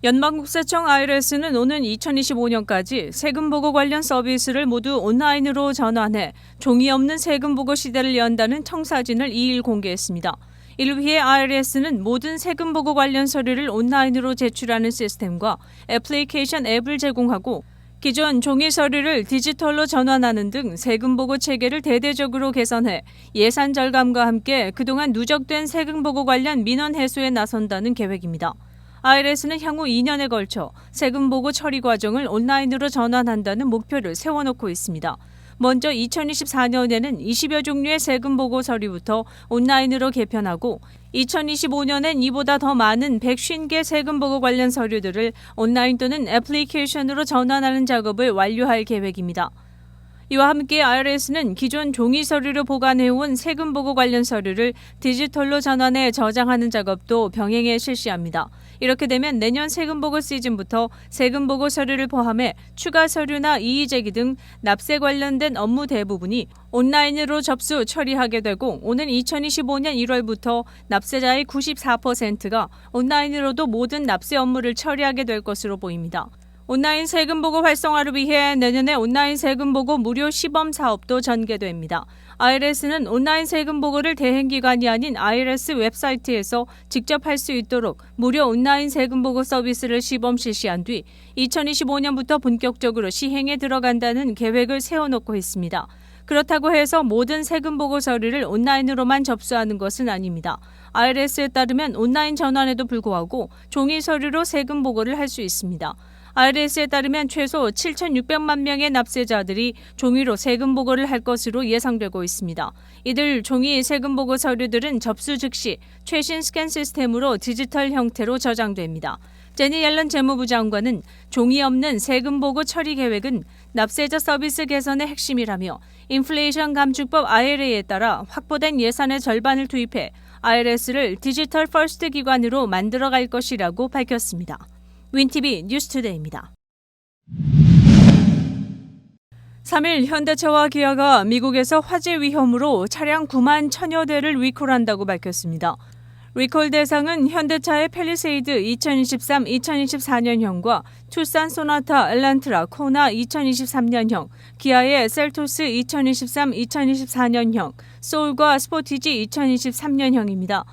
연방국세청 IRS는 오는 2025년까지 세금보고 관련 서비스를 모두 온라인으로 전환해 종이 없는 세금보고 시대를 연다는 청사진을 2일 공개했습니다. 이를 위해 IRS는 모든 세금보고 관련 서류를 온라인으로 제출하는 시스템과 애플리케이션 앱을 제공하고 기존 종이 서류를 디지털로 전환하는 등 세금보고 체계를 대대적으로 개선해 예산 절감과 함께 그동안 누적된 세금보고 관련 민원 해소에 나선다는 계획입니다. IRS는 향후 2년에 걸쳐 세금보고 처리 과정을 온라인으로 전환한다는 목표를 세워놓고 있습니다. 먼저 2024년에는 20여 종류의 세금보고 서류부터 온라인으로 개편하고 2025년엔 이보다 더 많은 150개 세금보고 관련 서류들을 온라인 또는 애플리케이션으로 전환하는 작업을 완료할 계획입니다. 이와 함께 IRS는 기존 종이 서류로 보관해온 세금보고 관련 서류를 디지털로 전환해 저장하는 작업도 병행해 실시합니다. 이렇게 되면 내년 세금보고 시즌부터 세금보고 서류를 포함해 추가 서류나 이의제기 등 납세 관련된 업무 대부분이 온라인으로 접수 처리하게 되고 오는 2025년 1월부터 납세자의 94%가 온라인으로도 모든 납세 업무를 처리하게 될 것으로 보입니다. 온라인 세금보고 활성화를 위해 내년에 온라인 세금보고 무료 시범 사업도 전개됩니다. IRS는 온라인 세금보고를 대행기관이 아닌 IRS 웹사이트에서 직접 할 수 있도록 무료 온라인 세금보고 서비스를 시범 실시한 뒤 2025년부터 본격적으로 시행에 들어간다는 계획을 세워놓고 있습니다. 그렇다고 해서 모든 세금보고 서류를 온라인으로만 접수하는 것은 아닙니다. IRS에 따르면 온라인 전환에도 불구하고 종이 서류로 세금보고를 할 수 있습니다. IRS에 따르면 최소 7,600만 명의 납세자들이 종이로 세금보고를 할 것으로 예상되고 있습니다. 이들 종이 세금보고 서류들은 접수 즉시 최신 스캔 시스템으로 디지털 형태로 저장됩니다. 제니 옐런 재무부 장관은 종이 없는 세금보고 처리 계획은 납세자 서비스 개선의 핵심이라며 인플레이션 감축법 IRA에 따라 확보된 예산의 절반을 투입해 IRS를 디지털 퍼스트 기관으로 만들어갈 것이라고 밝혔습니다. 윈TV 뉴스투데이입니다. 3일 현대차와 기아가 미국에서 화재 위험으로 차량 9만 1,000여 대를 리콜한다고 밝혔습니다. 리콜 대상은 현대차의 팰리세이드 2023-2024년형과 투싼 소나타 엘란트라 코나 2023년형, 기아의 셀토스 2023-2024년형, 소울과 스포티지 2023년형입니다.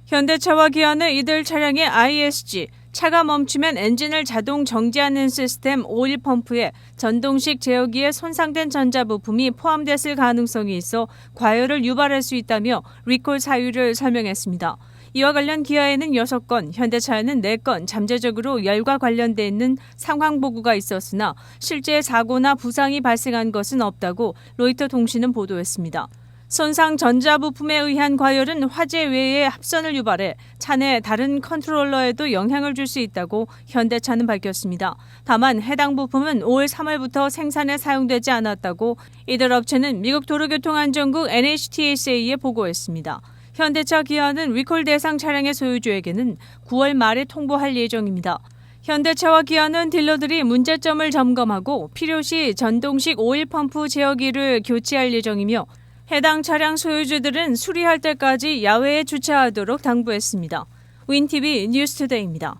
현대차와 기아는 이들 차량의 ISG, 차가 멈추면 엔진을 자동 정지하는 시스템 오일 펌프에 전동식 제어기에 손상된 전자부품이 포함됐을 가능성이 있어 과열을 유발할 수 있다며 리콜 사유를 설명했습니다. 이와 관련 기아에는 6건, 현대차에는 4건 잠재적으로 열과 관련돼 있는 상황 보고가 있었으나 실제 사고나 부상이 발생한 것은 없다고 로이터 통신은 보도했습니다. 손상 전자부품에 의한 과열은 화재 외에 합선을 유발해 차 내 다른 컨트롤러에도 영향을 줄 수 있다고 현대차는 밝혔습니다. 다만 해당 부품은 올 3월부터 생산에 사용되지 않았다고 이들 업체는 미국 도로교통안전국 NHTSA에 보고했습니다. 현대차 기아는 리콜 대상 차량의 소유주에게는 9월 말에 통보할 예정입니다. 현대차와 기아는 딜러들이 문제점을 점검하고 필요시 전동식 오일 펌프 제어기를 교체할 예정이며 해당 차량 소유주들은 수리할 때까지 야외에 주차하도록 당부했습니다. 윈TV 뉴스투데이입니다.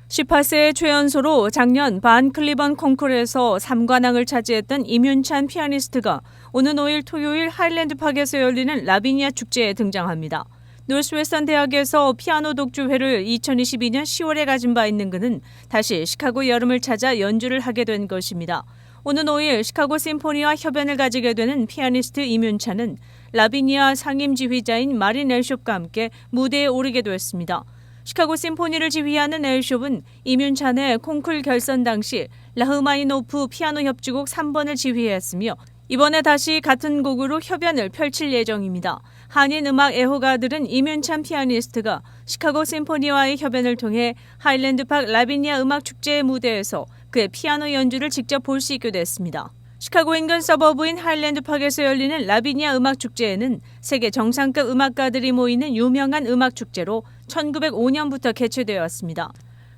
18세의 최연소로 작년 반 클리번 콩쿠르에서 3관왕을 차지했던 임윤찬 피아니스트가 오는 5일 토요일 하일랜드팍에서 열리는 라비니아 축제에 등장합니다. 노스웨스턴 대학에서 피아노 독주회를 2022년 10월에 가진 바 있는 그는 다시 시카고 여름을 찾아 연주를 하게 된 것입니다. 오는 5일 시카고 심포니와 협연을 가지게 되는 피아니스트 임윤찬은 라비니아 상임지휘자인 마린 엘숍과 함께 무대에 오르게 되었습니다. 시카고 심포니를 지휘하는 엘숍은 임윤찬의 콩쿨 결선 당시 라흐마니노프 피아노 협주곡 3번을 지휘했으며 이번에 다시 같은 곡으로 협연을 펼칠 예정입니다. 한인 음악 애호가들은 임윤찬 피아니스트가 시카고 심포니와의 협연을 통해 하일랜드팍 라비니아 음악축제의 무대에서 그의 피아노 연주를 직접 볼 수 있게 됐습니다. 시카고 인근 서버브인 하일랜드팍에서 열리는 라비니아 음악축제에는 세계 정상급 음악가들이 모이는 유명한 음악축제로 1905년부터 개최되어 왔습니다.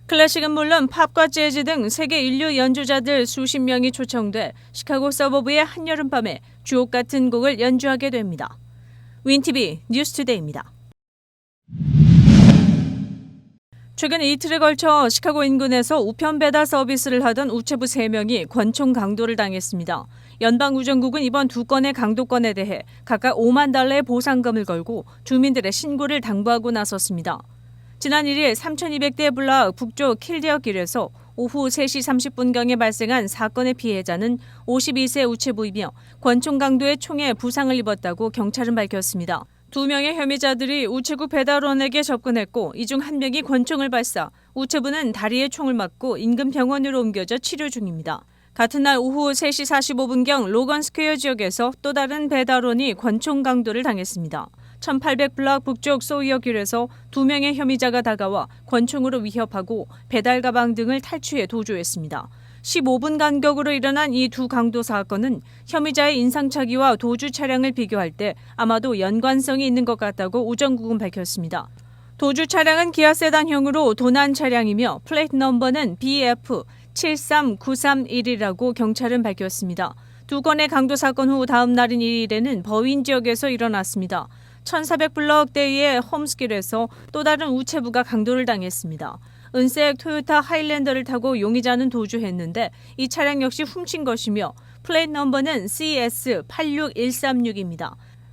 클래식은 물론 팝과 재즈 등 세계 인류 연주자들 수십 명이 초청돼 시카고 서버브의 한여름밤에 주옥 같은 곡을 연주하게 됩니다. 윈TV 뉴스투데이입니다. 최근 이틀에 걸쳐 시카고 인근에서 우편 배달 서비스를 하던 우체부 3명이 권총 강도를 당했습니다. 연방우정국은 이번 두 건의 강도건에 대해 각각 $50,000의 보상금을 걸고 주민들의 신고를 당부하고 나섰습니다. 지난 1일 3200대 블락 북쪽 킬데어 길에서 오후 3시 30분경에 발생한 사건의 피해자는 52세 우체부이며 권총 강도의 총에 부상을 입었다고 경찰은 밝혔습니다. 2명의 혐의자들이 우체국 배달원에게 접근했고 이 중 1명이 권총을 발사, 우체부는 다리에 총을 맞고 인근 병원으로 옮겨져 치료 중입니다. 같은 날 오후 3시 45분경 로건 스퀘어 지역에서 또 다른 배달원이 권총 강도를 당했습니다. 1800블락 북쪽 소이어 길에서 2명의 혐의자가 다가와 권총으로 위협하고 배달 가방 등을 탈취해 도주했습니다. 15분 간격으로 일어난 이 두 강도 사건은 혐의자의 인상착의와 도주 차량을 비교할 때 아마도 연관성이 있는 것 같다고 우정국은 밝혔습니다. 도주 차량은 기아 세단형으로 도난 차량이며 플레이트 넘버는 BF73931이라고 경찰은 밝혔습니다. 두 건의 강도 사건 후 다음 날인 1일에는 버윈 지역에서 일어났습니다. 1400블럭대의 홈스길에서 또 다른 우체부가 강도를 당했습니다. 은색 토요타 하일랜더를 타고 용의자는 도주했는데 이 차량 역시 훔친 것이며 플레이트 넘버는 CS86136입니다.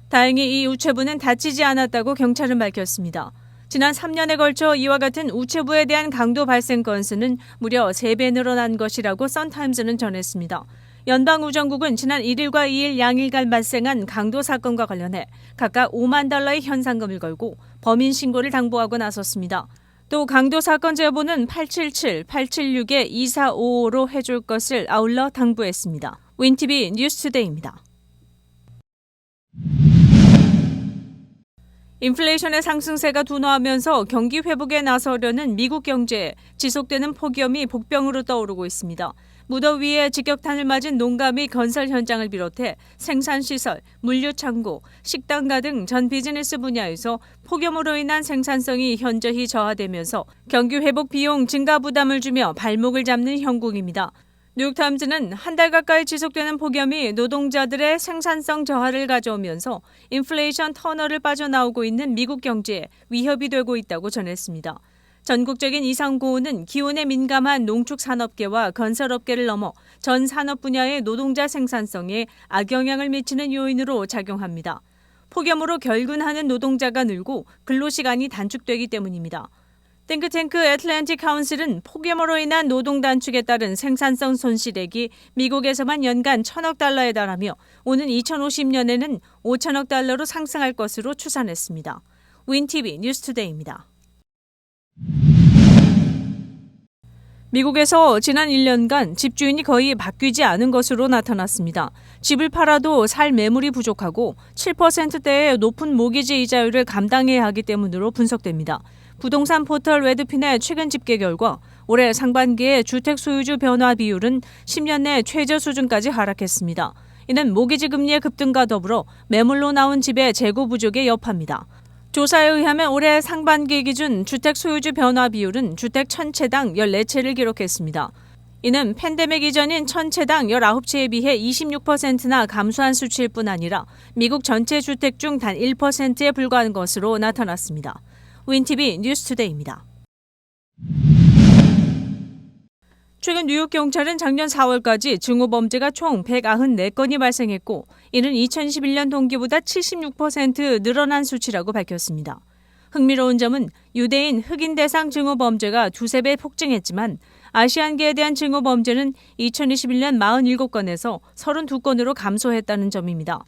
다행히 이 우체부는 다치지 않았다고 경찰은 밝혔습니다. 지난 3년에 걸쳐 이와 같은 우체부에 대한 강도 발생 건수는 무려 3배 늘어난 것이라고 선타임즈는 전했습니다. 연방우정국은 지난 1일과 2일 양일간 발생한 강도 사건과 관련해 각각 $50,000의 현상금을 걸고 범인 신고를 당부하고 나섰습니다. 또 강도 사건 제보는 877-876-2455로 해줄 것을 아울러 당부했습니다. 윈티비 뉴스투데이입니다. 인플레이션의 상승세가 둔화하면서 경기 회복에 나서려는 미국 경제에 지속되는 폭염이 복병으로 떠오르고 있습니다. 무더위에 직격탄을 맞은 농가 및 건설 현장을 비롯해 생산시설, 물류창고, 식당가 등 전 비즈니스 분야에서 폭염으로 인한 생산성이 현저히 저하되면서 경기 회복 비용 증가 부담을 주며 발목을 잡는 형국입니다. 뉴욕타임즈는 한 달 가까이 지속되는 폭염이 노동자들의 생산성 저하를 가져오면서 인플레이션 터널을 빠져나오고 있는 미국 경제에 위협이 되고 있다고 전했습니다. 전국적인 이상고온은 기온에 민감한 농축산업계와 건설업계를 넘어 전 산업 분야의 노동자 생산성에 악영향을 미치는 요인으로 작용합니다. 폭염으로 결근하는 노동자가 늘고 근로시간이 단축되기 때문입니다. 띵크탱크 애틀랜틱 카운슬은 폭염으로 인한 노동 단축에 따른 생산성 손실액이 미국에서만 연간 $1,000억 달하며 오는 2050년에는 $5,000억 상승할 것으로 추산했습니다. 윈티비 뉴스투데이입니다. 미국에서 지난 1년간 집주인이 거의 바뀌지 않은 것으로 나타났습니다. 집을 팔아도 살 매물이 부족하고 7%대의 높은 모기지 이자율을 감당해야 하기 때문으로 분석됩니다. 부동산 포털 레드핀의 최근 집계 결과 올해 상반기의 주택 소유주 변화 비율은 10년 내 최저 수준까지 하락했습니다. 이는 모기지 금리의 급등과 더불어 매물로 나온 집의 재고 부족에 여파입니다. 조사에 의하면 올해 상반기 기준 주택 소유주 변화 비율은 주택 1000채당 14채를 기록했습니다. 이는 팬데믹 이전인 1000채당 19채에 비해 26%나 감소한 수치일 뿐 아니라 미국 전체 주택 중 단 1%에 불과한 것으로 나타났습니다. 윈티비 뉴스투데이입니다. 최근 뉴욕 경찰은 작년 4월까지 증오범죄가 총 194건이 발생했고 이는 2021년 동기보다 76% 늘어난 수치라고 밝혔습니다. 흥미로운 점은 유대인, 흑인 대상 증오범죄가 2~3배 폭증했지만 아시안계에 대한 증오범죄는 2021년 47건에서 32건으로 감소했다는 점입니다.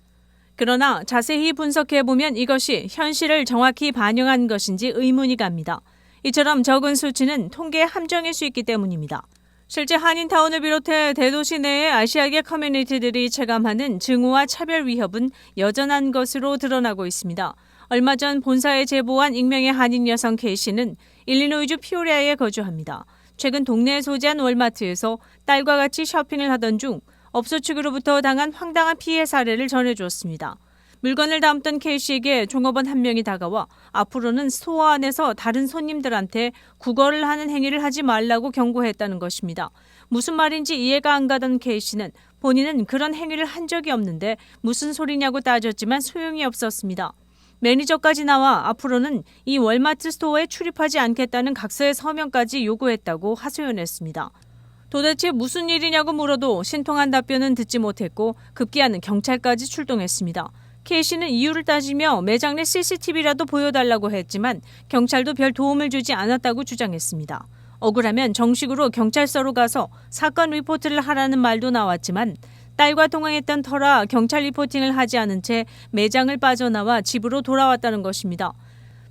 그러나 자세히 분석해보면 이것이 현실을 정확히 반영한 것인지 의문이 갑니다. 이처럼 적은 수치는 통계의 함정일 수 있기 때문입니다. 실제 한인타운을 비롯해 대도시 내의 아시아계 커뮤니티들이 체감하는 증오와 차별 위협은 여전한 것으로 드러나고 있습니다. 얼마 전 본사에 제보한 익명의 한인 여성 K씨는 일리노이주 피오리아에 거주합니다. 최근 동네에 소재한 월마트에서 딸과 같이 쇼핑을 하던 중 업소 측으로부터 당한 황당한 피해 사례를 전해주었습니다. 물건을 담던 K씨에게 종업원 한 명이 다가와 앞으로는 스토어 안에서 다른 손님들한테 구걸을 하는 행위를 하지 말라고 경고했다는 것입니다. 무슨 말인지 이해가 안 가던 K씨는 본인은 그런 행위를 한 적이 없는데 무슨 소리냐고 따졌지만 소용이 없었습니다. 매니저까지 나와 앞으로는 이 월마트 스토어에 출입하지 않겠다는 각서의 서명까지 요구했다고 하소연했습니다. 도대체 무슨 일이냐고 물어도 신통한 답변은 듣지 못했고 급기야는 경찰까지 출동했습니다. K씨는 이유를 따지며 매장 내 CCTV라도 보여달라고 했지만 경찰도 별 도움을 주지 않았다고 주장했습니다. 억울하면 정식으로 경찰서로 가서 사건 리포트를 하라는 말도 나왔지만 딸과 통화했던 터라 경찰 리포팅을 하지 않은 채 매장을 빠져나와 집으로 돌아왔다는 것입니다.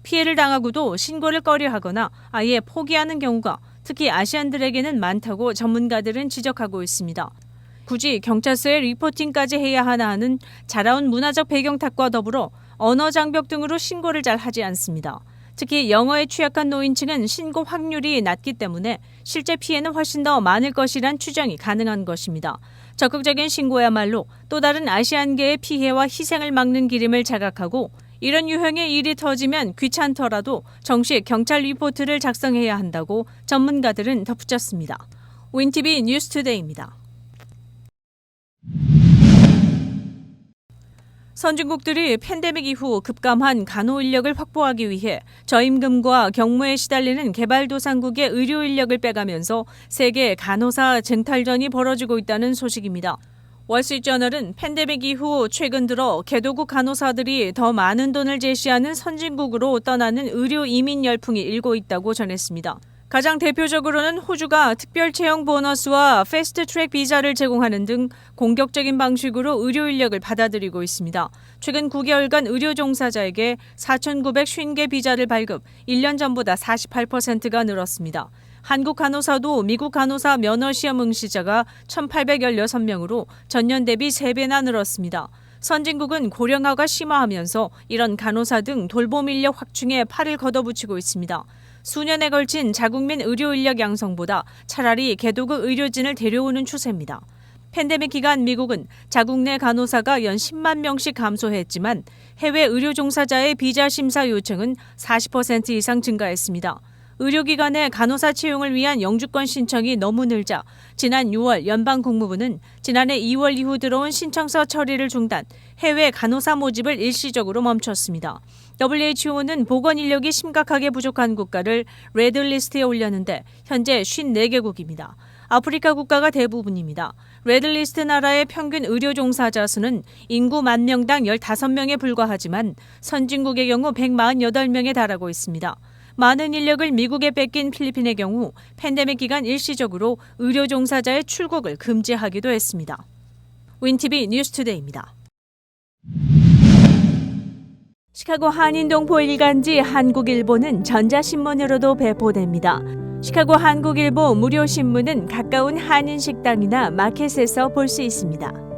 피해를 당하고도 신고를 꺼려하거나 아예 포기하는 경우가 특히 아시안들에게는 많다고 전문가들은 지적하고 있습니다. 굳이 경찰서에 리포팅까지 해야 하나 하는 자라온 문화적 배경 탓과 더불어 언어 장벽 등으로 신고를 잘 하지 않습니다. 특히 영어에 취약한 노인층은 신고 확률이 낮기 때문에 실제 피해는 훨씬 더 많을 것이란 추정이 가능한 것입니다. 적극적인 신고야말로 또 다른 아시안계의 피해와 희생을 막는 기름을 자각하고 이런 유형의 일이 터지면 귀찮더라도 정식 경찰 리포트를 작성해야 한다고 전문가들은 덧붙였습니다. 윈티비 뉴스투데이입니다. 선진국들이 팬데믹 이후 급감한 간호 인력을 확보하기 위해 저임금과 경무에 시달리는 개발도상국의 의료 인력을 빼가면서 세계 간호사 쟁탈전이 벌어지고 있다는 소식입니다. 월스트리트저널은 팬데믹 이후 최근 들어 개도국 간호사들이 더 많은 돈을 제시하는 선진국으로 떠나는 의료 이민 열풍이 일고 있다고 전했습니다. 가장 대표적으로는 호주가 특별 채용 보너스와 패스트트랙 비자를 제공하는 등 공격적인 방식으로 의료 인력을 받아들이고 있습니다. 최근 9개월간 의료 종사자에게 4,950개 비자를 발급, 1년 전보다 48%가 늘었습니다. 한국 간호사도 미국 간호사 면허 시험 응시자가 1,816명으로 전년 대비 3배나 늘었습니다. 선진국은 고령화가 심화하면서 이런 간호사 등 돌봄 인력 확충에 팔을 걷어붙이고 있습니다. 수년에 걸친 자국민 의료 인력 양성보다 차라리 개도국 의료진을 데려오는 추세입니다. 팬데믹 기간 미국은 자국 내 간호사가 연 10만 명씩 감소했지만 해외 의료 종사자의 비자 심사 요청은 40% 이상 증가했습니다. 의료기관의 간호사 채용을 위한 영주권 신청이 너무 늘자 지난 6월 연방국무부는 지난해 2월 이후 들어온 신청서 처리를 중단, 해외 간호사 모집을 일시적으로 멈췄습니다. WHO는 보건 인력이 심각하게 부족한 국가를 레드리스트에 올렸는데 현재 54개국입니다. 아프리카 국가가 대부분입니다. 레드리스트 나라의 평균 의료 종사자 수는 인구 10,000명당 15명에 불과하지만 선진국의 경우 148명에 달하고 있습니다. 많은 인력을 미국에 뺏긴 필리핀의 경우 팬데믹 기간 일시적으로 의료 종사자의 출국을 금지하기도 했습니다. 윈티비 뉴스투데이입니다. 시카고 한인동포 일간지 한국일보는 전자신문으로도 배포됩니다. 시카고 한국일보 무료 신문은 가까운 한인식당이나 마켓에서 볼 수 있습니다.